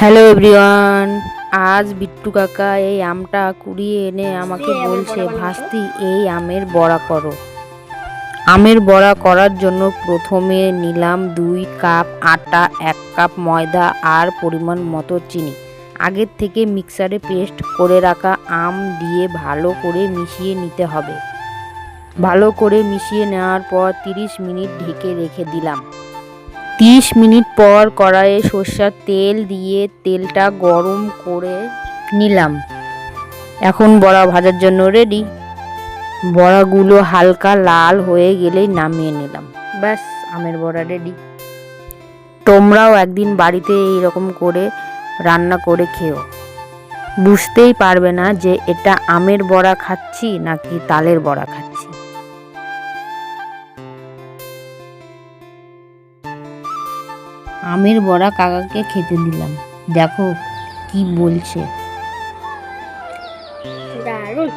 Hello everyone. আজ বিট্টু কাকা এই আমটা কুড়িয়ে এনে আমাকে বলছে, ভাস্তি এই আমের বড়া করো। আমের বড়া করার জন্য প্রথমে নিলাম 2 কাপ আটা, 1 কাপ ময়দা আর পরিমাণ মতো চিনি। আগের থেকে মিক্সারে পেস্ট করে রাখা আম দিয়ে ভালো করে মিশিয়ে নিতে হবে। ভালো করে মিশিয়ে নেওয়ার পর 30 মিনিট ঢেকে রেখে দিলাম। 30 মিনিট পর কড়াইয়ে সর্ষের তেল দিয়ে তেলটা গরম করে নিলাম। এখন বড়া ভাজার জন্য রেডি। বড়াগুলো হালকা লাল হয়ে গেলেই নামিয়ে নিলাম। ব্যাস, আমের বড়া রেডি। তোমরাও একদিন বাড়িতে এইরকম করে রান্না করে খেও। বুঝতেই পারবে না যে এটা আমের বড়া খাচ্ছি নাকি তালের বড়া খাচ্ছি। আমের বড়া কাকাকে খেতে দিলাম, দেখো কি বলছে। দারুণ।